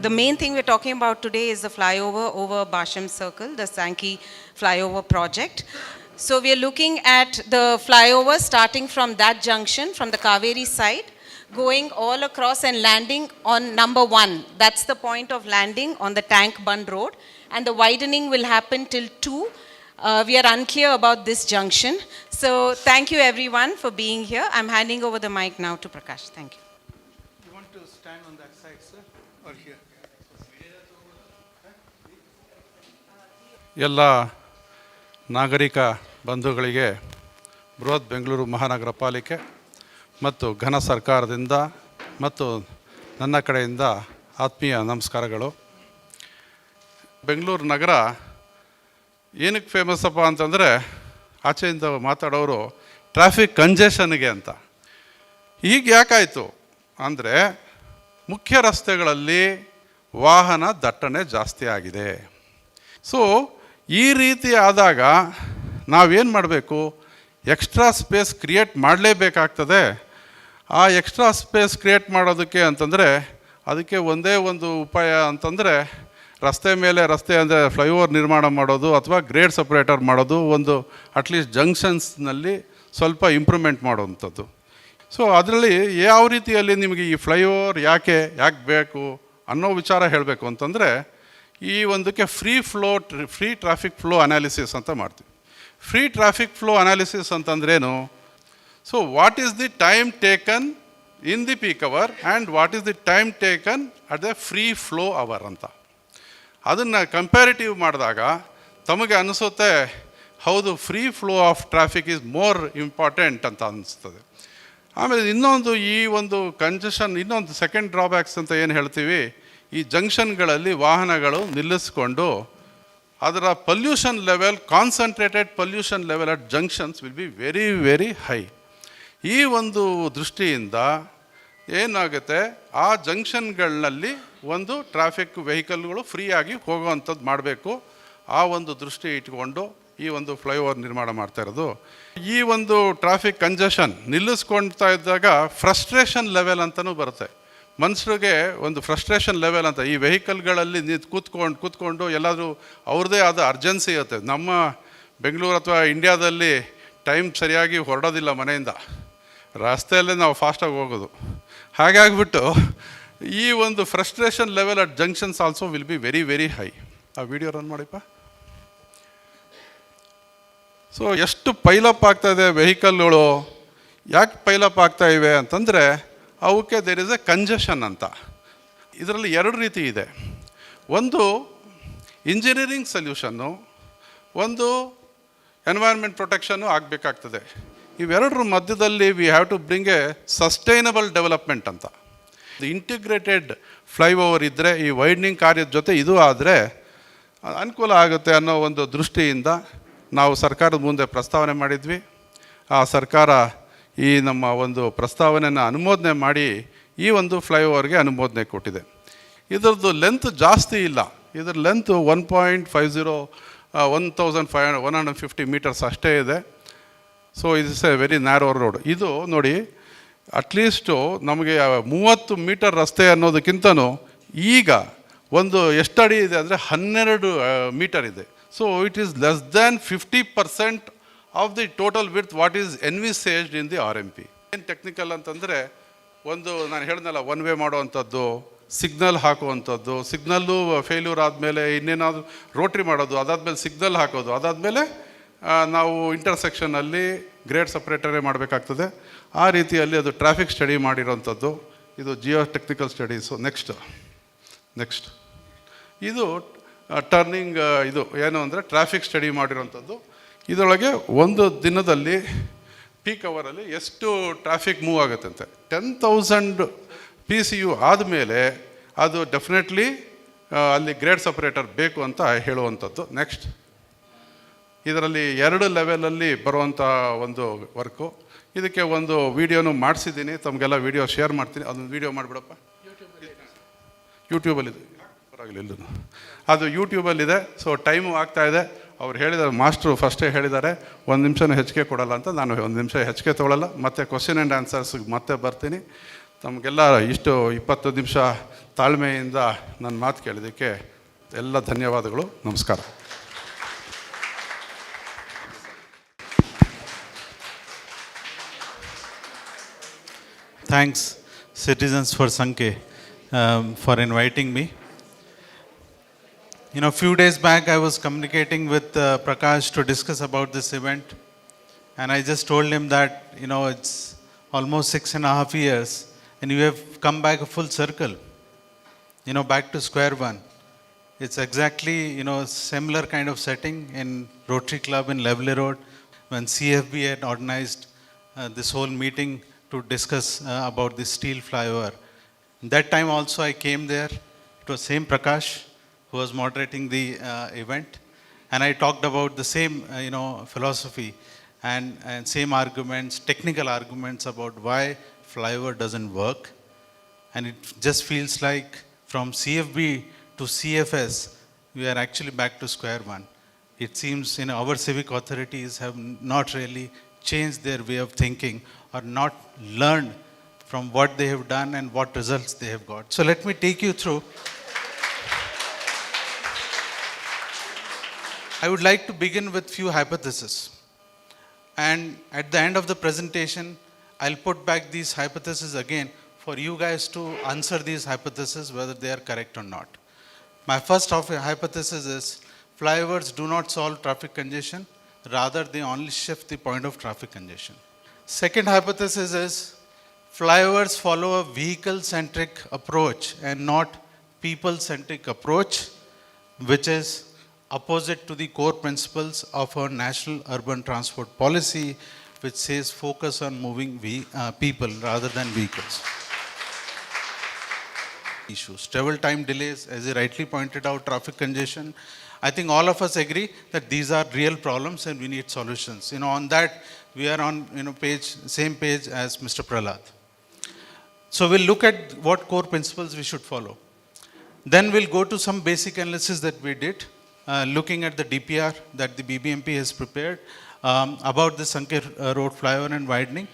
the main thing we're talking about today is the flyover over Basham Circle, the Sankey Flyover Project. So we are looking at the flyover starting from that junction, from the Kaveri side, going all across and landing on number 1. That's the point of landing on the Tank Bund Road. And the widening will happen till 2. We are unclear about this junction. So thank you everyone for being here. I'm handing over the mic now to Prakash. Thank you. You want to stand on that side, sir, or here? ಎಲ್ಲ ನಾಗರಿಕ ಬಂಧುಗಳಿಗೆ ಬೃಹತ್ ಬೆಂಗಳೂರು ಮಹಾನಗರ ಪಾಲಿಕೆ ಮತ್ತು ಘನ ಸರ್ಕಾರದಿಂದ ಮತ್ತು ನನ್ನ ಕಡೆಯಿಂದ ಆತ್ಮೀಯ ನಮಸ್ಕಾರಗಳು. ಬೆಂಗಳೂರು ನಗರ ಏನಕ್ಕೆ ಫೇಮಸ್ಸಪ್ಪ ಅಂತಂದರೆ, ಆಚೆಯಿಂದ ಮಾತಾಡೋರು ಟ್ರಾಫಿಕ್ ಕಂಜೆಷನ್ಗೆ ಅಂತ. ಈಗ ಯಾಕಾಯಿತು ಅಂದರೆ, ಮುಖ್ಯ ರಸ್ತೆಗಳಲ್ಲಿ ವಾಹನ ದಟ್ಟಣೆ ಜಾಸ್ತಿ ಆಗಿದೆ. ಸೊ ಈ ರೀತಿ ಆದಾಗ ನಾವೇನು ಮಾಡಬೇಕು? ಎಕ್ಸ್ಟ್ರಾ ಸ್ಪೇಸ್ ಕ್ರಿಯೇಟ್ ಮಾಡಲೇಬೇಕಾಗ್ತದೆ. ಆ ಎಕ್ಸ್ಟ್ರಾ ಸ್ಪೇಸ್ ಕ್ರಿಯೇಟ್ ಮಾಡೋದಕ್ಕೆ ಅಂತಂದರೆ ಅದಕ್ಕೆ ಒಂದೇ ಒಂದು ಉಪಾಯ ಅಂತಂದರೆ, ರಸ್ತೆ ಮೇಲೆ ರಸ್ತೆ ಅಂದರೆ ಫ್ಲೈಓವರ್ ನಿರ್ಮಾಣ ಮಾಡೋದು ಅಥವಾ ಗ್ರೇಡ್ ಸಪ್ರೇಟರ್ ಮಾಡೋದು, ಒಂದು ಅಟ್ಲೀಸ್ಟ್ ಜಂಕ್ಷನ್ಸ್ನಲ್ಲಿ ಸ್ವಲ್ಪ ಇಂಪ್ರೂವ್ಮೆಂಟ್ ಮಾಡೋವಂಥದ್ದು. ಸೊ ಅದರಲ್ಲಿ ಯಾವ ರೀತಿಯಲ್ಲಿ ನಿಮಗೆ ಈ ಫ್ಲೈಓವರ್ ಯಾಕೆ ಬೇಕು ಅನ್ನೋ ವಿಚಾರ ಹೇಳಬೇಕು ಅಂತಂದರೆ, ಈ ಒಂದಕ್ಕೆ ಫ್ರೀ ಟ್ರಾಫಿಕ್ ಫ್ಲೋ ಅನಾಲಿಸಿಸ್ ಅಂತ ಮಾಡ್ತೀವಿ. ಫ್ರೀ ಟ್ರಾಫಿಕ್ ಫ್ಲೋ ಅನಾಲಿಸಿಸ್ ಅಂತಂದ್ರೇನು? So what is the time taken in the peak hour and what is the time taken at the free flow hour ಅಂತ. ಅದನ್ನು ಕಂಪ್ಯಾರಿಟಿವ್ ಮಾಡಿದಾಗ ತಮಗೆ ಅನಿಸುತ್ತೆ, ಹೌದು, free flow of traffic is more important ಅಂತ ಅನಿಸ್ತದೆ. ಆಮೇಲೆ ಇನ್ನೊಂದು, ಈ ಒಂದು ಕಂಜೆಷನ್, ಇನ್ನೊಂದು ಸೆಕೆಂಡ್ ಡ್ರಾಬ್ಯಾಕ್ಸ್ ಅಂತ ಏನು ಹೇಳ್ತೀವಿ, ಈ ಜಂಕ್ಷನ್ಗಳಲ್ಲಿ ವಾಹನಗಳು ನಿಲ್ಲಿಸ್ಕೊಂಡು ಅದರ pollution level, concentrated pollution level at junctions will be very very high. ಈ ಒಂದು ದೃಷ್ಟಿಯಿಂದ ಏನಾಗುತ್ತೆ, ಆ ಜಂಕ್ಷನ್ಗಳಲ್ಲಿ ಒಂದು ಟ್ರಾಫಿಕ್ ವೆಹಿಕಲ್ಗಳು ಫ್ರೀಯಾಗಿ ಹೋಗುವಂಥದ್ದು ಮಾಡಬೇಕು. ಆ ಒಂದು ದೃಷ್ಟಿ ಇಟ್ಕೊಂಡು ಈ ಒಂದು ಫ್ಲೈಓವರ್ ನಿರ್ಮಾಣ ಮಾಡ್ತಾ ಇರೋದು. ಈ ಒಂದು ಟ್ರಾಫಿಕ್ ಕಂಜೆಷನ್ ನಿಲ್ಲಿಸ್ಕೊಳ್ತಾ ಇದ್ದಾಗ ಫ್ರಸ್ಟ್ರೇಷನ್ ಲೆವೆಲ್ ಅಂತಲೂ ಬರುತ್ತೆ. ಮನುಷ್ಯರಿಗೆ ಒಂದು ಫ್ರಸ್ಟ್ರೇಷನ್ ಲೆವೆಲ್ ಅಂತ, ಈ ವೆಹಿಕಲ್ಗಳಲ್ಲಿ ಕೂತ್ಕೊಂಡು ಎಲ್ಲಾದರೂ ಅವ್ರದ್ದೇ ಆದ ಅರ್ಜೆನ್ಸಿ ಇರುತ್ತೆ. ನಮ್ಮ ಬೆಂಗಳೂರು ಅಥವಾ ಇಂಡಿಯಾದಲ್ಲಿ ಟೈಮ್ ಸರಿಯಾಗಿ ಹೊರಡೋದಿಲ್ಲ ಮನೆಯಿಂದ, ರಸ್ತೆಯಲ್ಲೇ ನಾವು ಫಾಸ್ಟಾಗಿ ಹೋಗೋದು. ಹಾಗಾಗಿಬಿಟ್ಟು ಈ ಒಂದು frustration level at junctions also will be very very high. ಆ ವಿಡಿಯೋ ರನ್ ಮಾಡಿಪ್ಪ. ಸೊ ಎಷ್ಟು ಪೈಲಪ್ ಆಗ್ತಾಯಿದೆ ವೆಹಿಕಲ್ಗಳು, ಯಾಕೆ ಪೈಲಪ್ ಆಗ್ತಾ ಇವೆ ಅಂತಂದರೆ, ಅವಕ್ಕೆ ದೇರ್ ಇಸ್ ಎ ಕಂಜೆಷನ್ ಅಂತ. ಇದರಲ್ಲಿ 2 ರೀತಿ ಇದೆ. ಒಂದು ಇಂಜಿನಿಯರಿಂಗ್ ಸೊಲ್ಯೂಷನ್ನು, ಒಂದು ಎನ್ವೈರ್ಮೆಂಟ್ ಪ್ರೊಟೆಕ್ಷನ್ನು ಆಗಬೇಕಾಗ್ತದೆ. ಇವೆರಡರ ಮಧ್ಯದಲ್ಲಿ we have to bring a sustainable development ಅಂತ. ಇಂಟಿಗ್ರೇಟೆಡ್ ಫ್ಲೈಓವರ್ ಇದ್ದರೆ, ಈ ವೈಡ್ನಿಂಗ್ ಕಾರ್ಯದ ಜೊತೆ ಇದು ಆದರೆ ಅನುಕೂಲ ಆಗುತ್ತೆ ಅನ್ನೋ ಒಂದು ದೃಷ್ಟಿಯಿಂದ ನಾವು ಸರ್ಕಾರದ ಮುಂದೆ ಪ್ರಸ್ತಾವನೆ ಮಾಡಿದ್ವಿ. ಆ ಸರ್ಕಾರ ಈ ನಮ್ಮ ಒಂದು ಪ್ರಸ್ತಾವನೆಯನ್ನು ಅನುಮೋದನೆ ಮಾಡಿ ಈ ಒಂದು ಫ್ಲೈಓವರ್ಗೆ ಅನುಮೋದನೆ ಕೊಟ್ಟಿದೆ. ಇದರದ್ದು ಲೆಂತ್ ಜಾಸ್ತಿ ಇಲ್ಲ. ಇದರ ಲೆಂತು 1.50 ಮೀಟರ್ಸ್ ಅಷ್ಟೇ ಇದೆ. So it's A very narrow road. ಇದು ನೋಡಿ, ಅಟ್ಲೀಸ್ಟು ನಮಗೆ 30 ಮೀಟರ್ ರಸ್ತೆ ಅನ್ನೋದಕ್ಕಿಂತನೂ ಈಗ ಒಂದು ಎಷ್ಟಡಿ ಇದೆ ಅಂದರೆ 12 ಮೀಟರ್ ಇದೆ. So it is less than 50% of the total width what is envisaged in the RMP. ಏನು ಟೆಕ್ನಿಕಲ್ ಅಂತಂದರೆ, ಒಂದು ನಾನು ಹೇಳಿದ್ನಲ್ಲ, ಒನ್ ವೇ ಮಾಡೋವಂಥದ್ದು, ಸಿಗ್ನಲ್ ಹಾಕುವಂಥದ್ದು, ಸಿಗ್ನಲ್ಲು ಫೇಲ್ಯೂರ್ ಆದಮೇಲೆ ಇನ್ನೇನಾದರೂ ರೋಟ್ರಿ ಮಾಡೋದು, ಅದಾದಮೇಲೆ ಸಿಗ್ನಲ್ ಹಾಕೋದು, ಅದಾದಮೇಲೆ ನಾವು ಇಂಟರ್ಸೆಕ್ಷನಲ್ಲಿ ಗ್ರೇಡ್ ಸಪ್ರೇಟರೇ ಮಾಡಬೇಕಾಗ್ತದೆ. ಆ ರೀತಿಯಲ್ಲಿ ಅದು ಟ್ರಾಫಿಕ್ ಸ್ಟಡಿ ಮಾಡಿರೋವಂಥದ್ದು. ಇದು ಜಿಯೋ ಟೆಕ್ನಿಕಲ್ ಸ್ಟಡೀಸು. ನೆಕ್ಸ್ಟ್ ಇದು ಟರ್ನಿಂಗ್, ಇದು ಏನು ಅಂದರೆ ಟ್ರಾಫಿಕ್ ಸ್ಟಡಿ ಮಾಡಿರೋವಂಥದ್ದು. ಇದರೊಳಗೆ ಒಂದು ದಿನದಲ್ಲಿ ಪೀಕ್ ಅವರಲ್ಲಿ ಎಷ್ಟು ಟ್ರಾಫಿಕ್ ಮೂವ್ ಆಗುತ್ತಂತೆ. 10,000 PCU ಆದಮೇಲೆ ಅದು ಡೆಫಿನೆಟ್ಲಿ ಅಲ್ಲಿ ಗ್ರೇಡ್ ಸಪ್ರೇಟರ್ ಬೇಕು ಅಂತ ಹೇಳುವಂಥದ್ದು. ನೆಕ್ಸ್ಟ್ ಇದರಲ್ಲಿ 2 ಲೆವೆಲಲ್ಲಿ ಬರುವಂಥ ಒಂದು ವರ್ಕು. ಇದಕ್ಕೆ ಒಂದು ವೀಡಿಯೋನು ಮಾಡಿಸಿದ್ದೀನಿ, ತಮಗೆಲ್ಲ ವೀಡಿಯೋ ಶೇರ್ ಮಾಡ್ತೀನಿ. ಅದೊಂದು ವೀಡಿಯೋ ಮಾಡಿಬಿಡಪ್ಪ. ಯೂಟ್ಯೂಬಲ್ಲಿದೆ, ಪರವಾಗಿಲ್ಲ, ಅದು ಯೂಟ್ಯೂಬಲ್ಲಿದೆ. ಸೊ ಟೈಮು ಆಗ್ತಾಯಿದೆ. ಅವ್ರು ಹೇಳಿದ್ದಾರೆ, ಮಾಸ್ಟ್ರು ಫಸ್ಟೇ ಹೇಳಿದ್ದಾರೆ 1 ನಿಮಿಷನೂ ಹೆಚ್ಚಿಗೆ ಕೊಡಲ್ಲ ಅಂತ. ನಾನು 1 ನಿಮಿಷ ಹೆಚ್ಚಿಗೆ ತೊಗೊಳ್ಳಲ್ಲ. ಮತ್ತು ಕ್ವಶನ್ ಆ್ಯಂಡ್ ಆನ್ಸರ್ಸ್ಗೆ ಮತ್ತೆ ಬರ್ತೀನಿ. ತಮಗೆಲ್ಲ ಇಷ್ಟು 20 ನಿಮಿಷ ತಾಳ್ಮೆಯಿಂದ ನನ್ನ ಮಾತು ಕೇಳಿದ್ದಕ್ಕೆ ಎಲ್ಲ ಧನ್ಯವಾದಗಳು. ನಮಸ್ಕಾರ. Thanks, citizens for Sankey, for inviting me. You know, a few days back I was communicating with Prakash to discuss about this event, and I just told him that, you know, it's almost 6.5 years and you have come back a full circle, you know, back to square one. It's exactly, you know, similar kind of setting in Rotary Club in Leveley Road when CFB had organized this whole meeting to discuss about the steel flyover. That time also I came there. It was same Prakash who was moderating the event, and I talked about the same you know, philosophy and same arguments, technical arguments about why flyover doesn't work. And it just feels like from CFB to CFS we are actually back to square one. It seems, you know, our civic authorities have not really changed their way of thinking or not learned from what they have done and what results they have got. So let me take you through. I would like to begin with few hypotheses. And at the end of the presentation, I'll put back these hypotheses again for you guys to answer these hypotheses whether they are correct or not. My first hypothesis is flyovers do not solve traffic congestion, rather they only shift the point of traffic congestion. Second hypothesis is flyovers follow a vehicle-centric approach and not people-centric approach, which is opposite to the core principles of our national urban transport policy, which says focus on moving people rather than vehicles. Issues, travel time delays, as you rightly pointed out, traffic congestion. I think all of us agree that these are real problems and we need solutions. You know, on that we are on, you know, same page as Mr. Prahlad. So we'll look at what core principles we should follow. Then we'll go to some basic analysis that we did, looking at the DPR that the BBMP has prepared about the Sankey Road Flyover and Widening,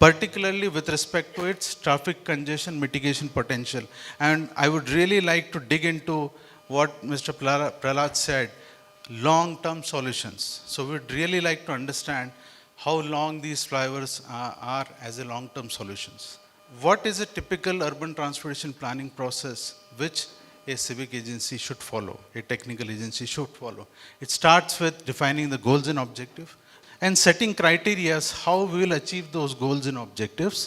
particularly with respect to its traffic congestion mitigation potential. And I would really like to dig into what Mr. Prahlad said, long-term solutions. So we'd really like to understand how long these flyovers are as a long-term solutions. What is a typical urban transportation planning process which a civic agency should follow, a technical agency should follow? It starts with defining the goals and objectives and setting criteria how we will achieve those goals and objectives.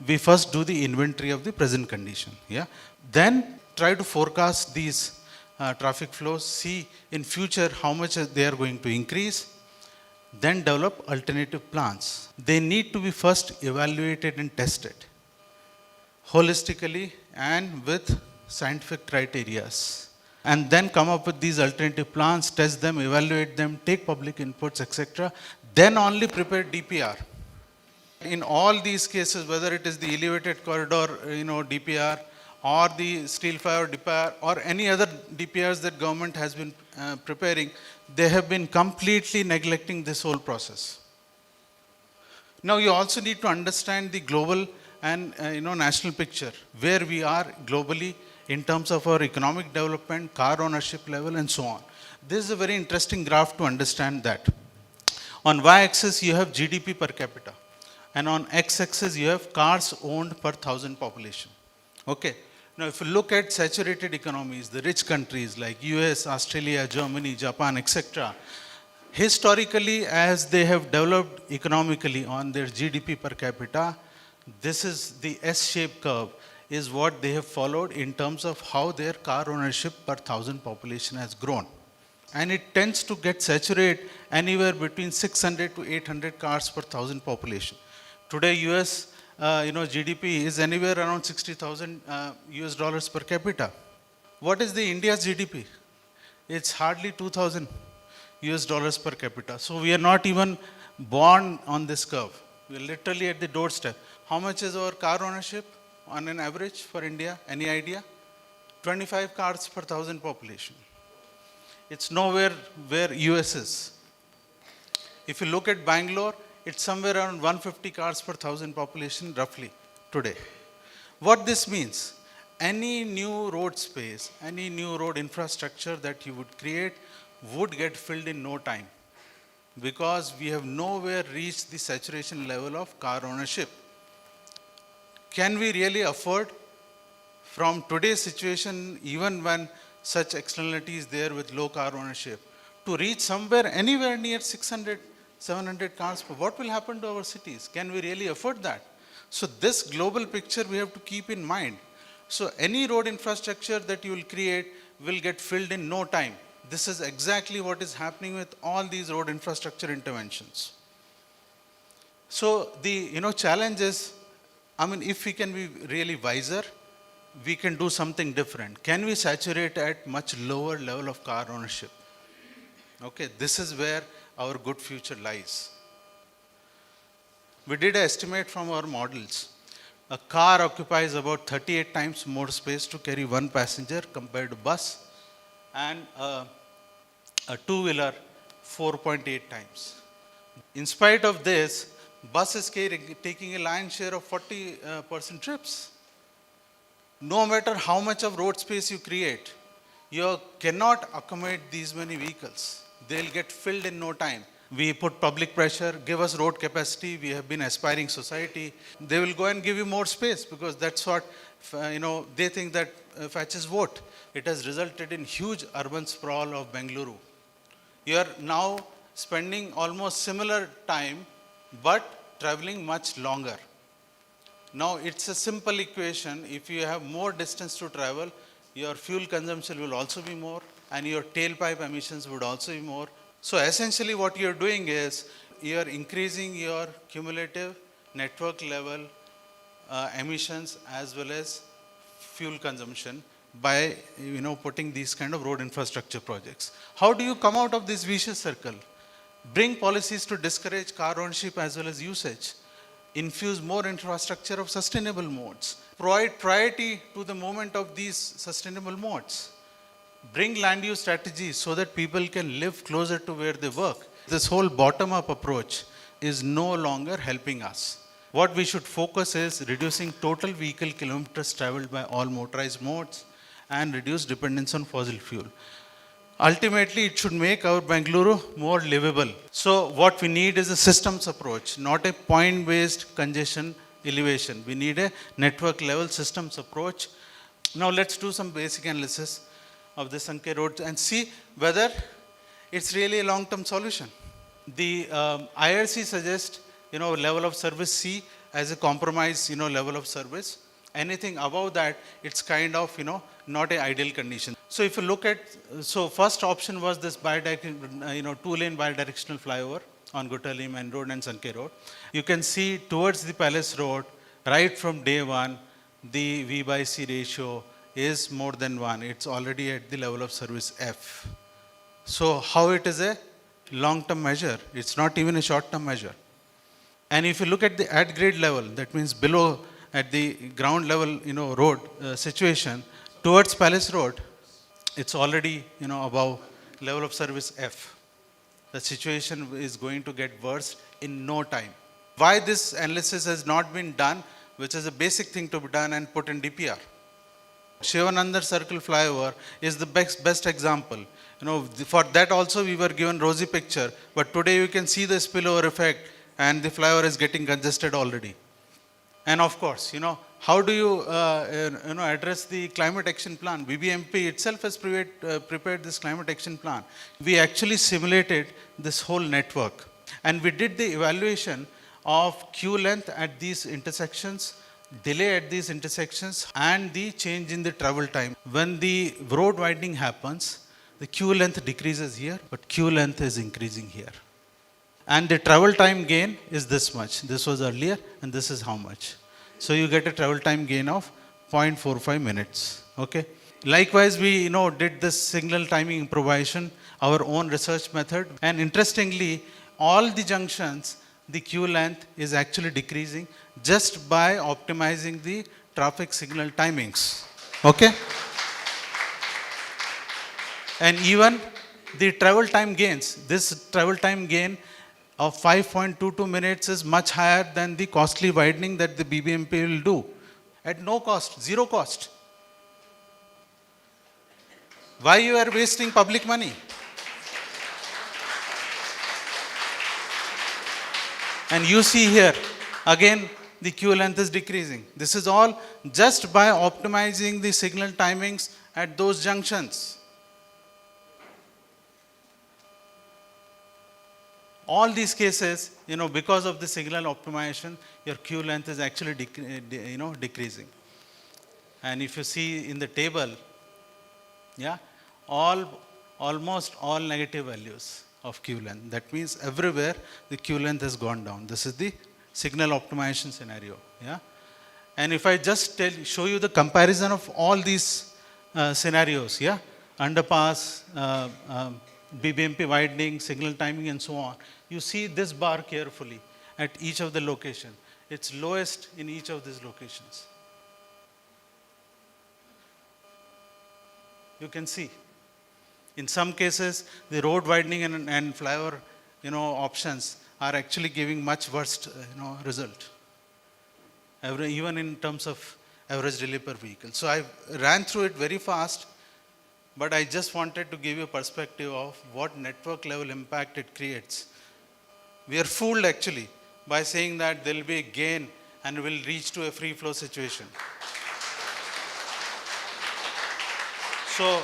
We first do the inventory of the present condition. Yeah? Then try to forecast these traffic flows, see in future how much they are going to increase, then develop alternative plans. They need to be first evaluated and tested holistically and with scientific criteria, and then come up with these alternative plans, test them, evaluate them, take public inputs, etc. Then only prepare DPR. In all these cases, whether it is the elevated corridor, you know, DPR, or the steel flyover DPR, or any other DPRs that government has been preparing, they have been completely neglecting this whole process. Now you also need to understand the global and you know, national picture, where we are globally in terms of our economic development, car ownership level, and so on. This is a very interesting graph to understand that. On y-axis you have GDP per capita, and on x-axis you have cars owned per 1,000 population. Okay. Now if you look at saturated economies, the rich countries like US, Australia, Germany, Japan, etc., historically as they have developed economically on their GDP per capita, this is the S-shaped curve, is what they have followed in terms of how their car ownership per 1,000 population has grown. And it tends to get saturated anywhere between 600 to 800 cars per 1,000 population. Today US you know, GDP is anywhere around $60,000 per capita. What is the India's GDP? It's hardly $2,000 per capita. So we are not even born on this curve. We are literally at the doorstep. How much is our car ownership on an average for India? Any idea? 25 cars per 1,000 population. It's nowhere where US is. If you look at Bangalore, it's somewhere around 150 cars per 1,000 population roughly today. What this means, any new road space, any new road infrastructure that you would create would get filled in no time, because we have nowhere reached the saturation level of car ownership. Can we really afford, from today's situation, even when such externality is there with low car ownership, to reach somewhere anywhere near 600, 700 cars per? What will happen to our cities? Can we really afford that? So this global picture we have to keep in mind. So any road infrastructure that you will create will get filled in no time. This is exactly what is happening with all these road infrastructure interventions. So the challenge is, if we can be really wiser, we can do something different. Can we saturate at much lower level of car ownership? Okay, this is where our good future lies. We did an estimate from our models. A car occupies about 38 times more space to carry one passenger compared to bus, and a two-wheeler 4.8 times. In spite of this, bus is taking a lion's share of 40% trips. No matter how much of road space you create, you cannot accommodate these many vehicles. They'll get filled in no time. We put public pressure, give us road capacity. We have been aspiring society. They will go and give you more space, because that's what, they think that fetches vote. It has resulted in huge urban sprawl of Bengaluru. You are now spending almost similar time, but traveling much longer. Now, it's a simple equation. If you have more distance to travel, your fuel consumption will also be more, and your tailpipe emissions would also be more. So essentially what you're doing is, you're increasing your cumulative network level emissions as well as fuel consumption by putting these kind of road infrastructure projects. How do you come out of this vicious circle? Bring policies to discourage car ownership as well as usage. Infuse more infrastructure of sustainable modes. Provide priority to the movement of these sustainable modes. Bring land use strategies so that people can live closer to where they work. This whole bottom-up approach is no longer helping us. What we should focus is reducing total vehicle kilometers traveled by all motorized modes and reduce dependence on fossil fuel. Ultimately, it should make our Bengaluru more livable. So what we need is a systems approach, not a point-based congestion elevation. We need a network-level systems approach. Now let's do some basic analysis of the Sankey Road and see whether it's really a long-term solution. The IRC suggests, level of service C as a compromise, level of service. Anything above that, it's kind of, not an ideal condition. So if you look at, first option was this two-lane bidirectional flyover on Gutali Main Road and Sankey Road. You can see towards the Palace Road, right from day one, the V/C ratio is more than 1. It's already at the level of service F. So how it is a long-term measure? It's not even a short-term measure. And if you look at the at-grade level, that means below at the ground level, road situation, towards Palace Road, it's already, above level of service F. The situation is going to get worse in no time. Why this analysis has not been done, which is a basic thing to be done and put in DPR? Shivanandar Circle flyover is the best example. For that also we were given rosy picture, but today you can see the spillover effect and the flyover is getting congested already. And of course, how do you address the climate action plan? BBMP itself has prepared this climate action plan. We actually simulated this whole network, and we did the evaluation of queue length at these intersections, delay at these intersections, and the change in the travel time. When the road widening happens, the queue length decreases here, but queue length is increasing here. And the travel time gain is this much. This was earlier, and this is how much. So you get a travel time gain of 0.45 minutes. Okay. Likewise, we did this signal timing improvisation, our own research method, and interestingly, all the junctions, the queue length is actually decreasing just by optimizing the traffic signal timings. Okay? And even the travel time gains, this travel time gain of 5.22 minutes is much higher than the costly widening that the BBMP will do. at no cost, zero cost. Why you are wasting public money? And you see here, again, the queue length is decreasing. This is all just by optimizing the signal timings at those junctions. All these cases, because of the signal optimization, your queue length is actually decreasing. And if you see in the table, yeah, almost all negative values of queue length. That means everywhere the queue length has gone down. This is the signal optimization scenario. Yeah, and if I just show you the comparison of all these scenarios, yeah, underpass, BBMP widening, signal timing, and so on. You see this bar carefully at each of the location. It's lowest in each of these locations. You can see. In some cases, the road widening and flyover, options are actually giving much worse, result. Even in terms of average delay per vehicle. So I ran through it very fast, but I just wanted to give you a perspective of what network level impact it creates. We are fooled actually by saying that there will be a gain and we'll reach to a free flow situation. So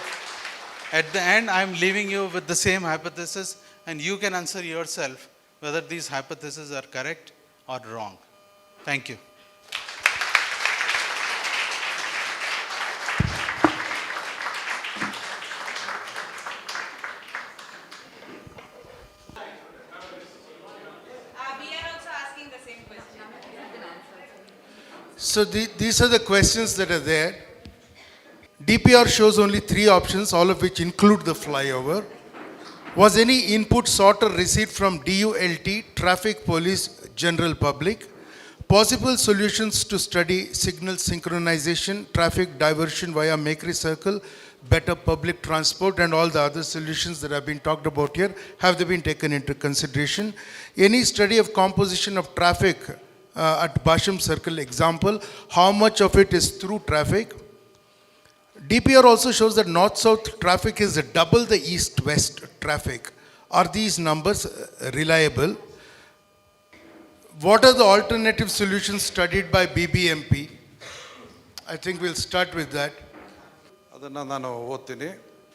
at the end, I'm leaving you with the same hypothesis, and you can answer yourself whether these hypotheses are correct or wrong. Thank you. We are also asking the same question. So these are the questions that are there. DPR shows only 3 options, all of which include the flyover. Was any input sought or received from DULT, traffic police, general public? Possible solutions to study signal synchronization, traffic diversion via Makery Circle, better public transport, and all the other solutions that have been talked about here, have they been taken into consideration? Any study of composition of traffic at Basham Circle, example, how much of it is through traffic? DPR also shows that north-south traffic is double the east-west traffic. Are these numbers reliable? What are the alternative solutions studied by BBMP? I think we'll start with that. ಅದನ್ನು ನಾನು ಓದ್ತೀನಿ.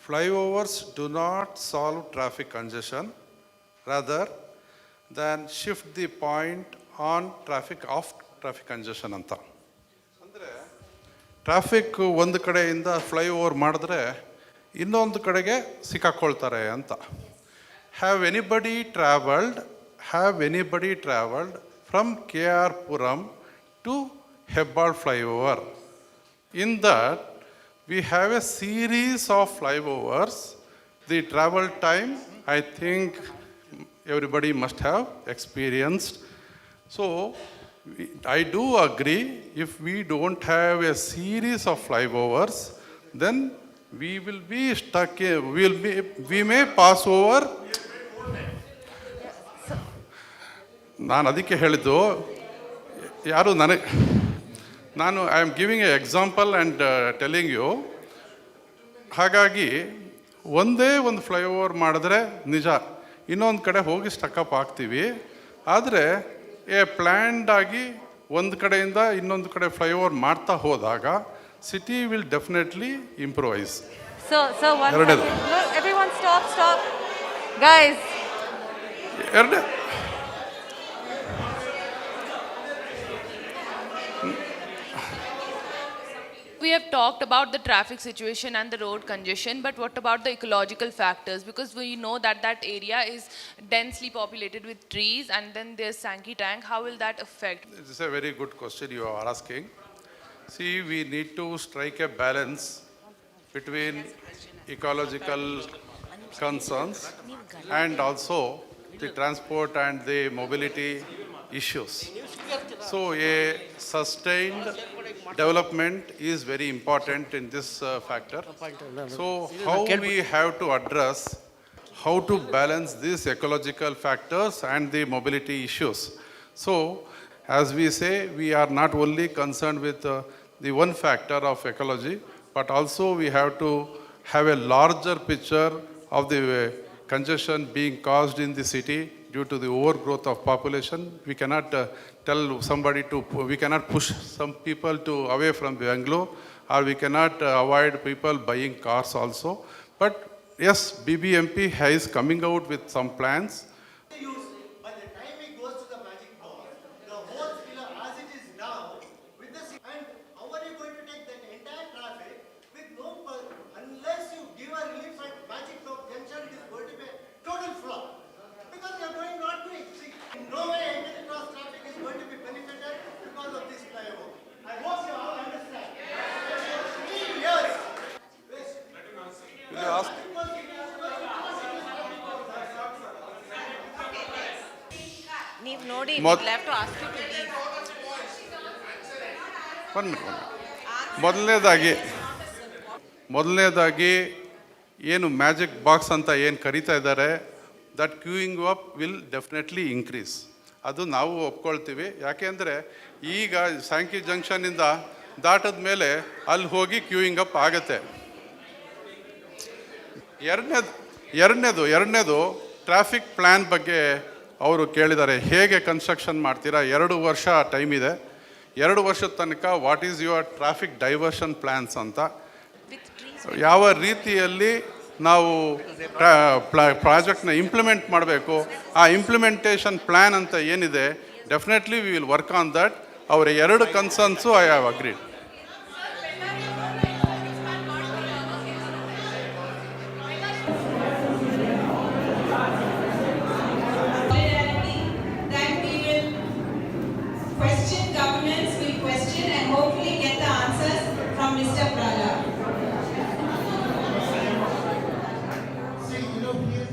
Flyovers do not solve traffic congestion, rather than shift the point on traffic off traffic congestion ಅಂತ. ಅಂದರೆ traffic ಒಂದು ಕಡೆಯಿಂದ flyover ಮಾಡಿದ್ರೆ ಇನ್ನೊಂದು ಕಡೆಗೆ ಸಿಕ್ಕಾಕ್ಕೊಳ್ತಾರೆ ಅಂತ. Have anybody traveled from KR Puram to Hebbal flyover? In that, we have a series of flyovers. The travel time, I think everybody must have experienced. So, I do agree, if we don't have a series of flyovers, then we will be stuck, we may pass over. ನಾನು ಅದಕ್ಕೆ ಹೇಳಿದ್ದು, ಯಾರು I am giving a example and telling you. ಹಾಗಾಗಿ ಒಂದೇ ಒಂದು flyover ಮಾಡಿದ್ರೆ ನಿಜ ಇನ್ನೊಂದು ಕಡೆ ಹೋಗಿ ಸ್ಟಕಪ್ ಆಗ್ತೀವಿ. ಆದರೆ ಪ್ಲ್ಯಾಂಡ್ ಆಗಿ ಒಂದು ಕಡೆಯಿಂದ ಇನ್ನೊಂದು ಕಡೆ ಫ್ಲೈಓವರ್ ಮಾಡ್ತಾ ಹೋದಾಗ ಸಿಟಿ ವಿಲ್ ಡೆಫಿನೆಟ್ಲಿ ಇಂಪ್ರೂವೈಸ್. ಎರಡನೇದು ಎರಡೇ We have talked about the traffic situation and the road congestion, but what about the ecological factors? Because we know that that area is densely populated with trees, and then there's Sankey tank. How will that affect? This is a very good question you are asking. See, we need to strike a balance between ecological concerns and also the transport and the mobility issues. So a sustained development is very important in this factor. So how we have to address, how to balance these ecological factors and the mobility issues. So as we say, we are not only concerned with the one factor of ecology, but also we have to have a larger picture of the congestion being caused in the city due to the overgrowth of population. We cannot we cannot push some people away from Bangalore, or we cannot avoid people buying cars also. But yes, BBMP is coming out with some plans. By the time it goes to the magic ball, the whole pillar as it is now, with this, and how are you going to take that entire traffic with no, unless you give a relief at magic top junction, it is going to be a total flop. Because you are going not to see, in no way entering cross traffic is going to be benefited because of this flyover. I hope you all understand. 3 years. Will you ask? ನೀವು ನೋಡಿ ಮೊದ್- we'll have to ask you to leave. One minute. ಮೊದಲನೇದಾಗಿ ಏನು magic box ಅಂತ ಏನು ಕರೀತಾ ಇದ್ದಾರೆ, that queuing up will definitely increase. ಅದು ನಾವು ಒಪ್ಕೊಳ್ತೀವಿ. ಯಾಕೆಂದರೆ ಈಗ ಸ್ಯಾಂಕಿ ಜಂಕ್ಷನಿಂದ ದಾಟದ ಮೇಲೆ ಅಲ್ಲಿ ಹೋಗಿ ಕ್ಯೂಯಿಂಗ್ ಅಪ್ ಆಗುತ್ತೆ. ಎರಡನೇದು ಟ್ರಾಫಿಕ್ ಪ್ಲ್ಯಾನ್ ಬಗ್ಗೆ ಅವರು ಕೇಳಿದ್ದಾರೆ. ಹೇಗೆ ಕನ್ಸ್ಟ್ರಕ್ಷನ್ ಮಾಡ್ತೀರಾ? 2 ವರ್ಷ ಟೈಮ್ ಇದೆ. 2 ವರ್ಷದ ತನಕ what is your traffic diversion plans ಅಂತ, ಯಾವ ರೀತಿಯಲ್ಲಿ ನಾವು ಪ್ರಾಜೆಕ್ಟ್ನ ಇಂಪ್ಲಿಮೆಂಟ್ ಮಾಡಬೇಕು, ಆ ಇಂಪ್ಲಿಮೆಂಟೇಷನ್ ಪ್ಲ್ಯಾನ್ ಅಂತ ಏನಿದೆ, definitely we will work on that. ಅವರ 2 concerns I have agreed. That we will question governments, will question and hopefully get the answers from Mr. Pralad. See, he is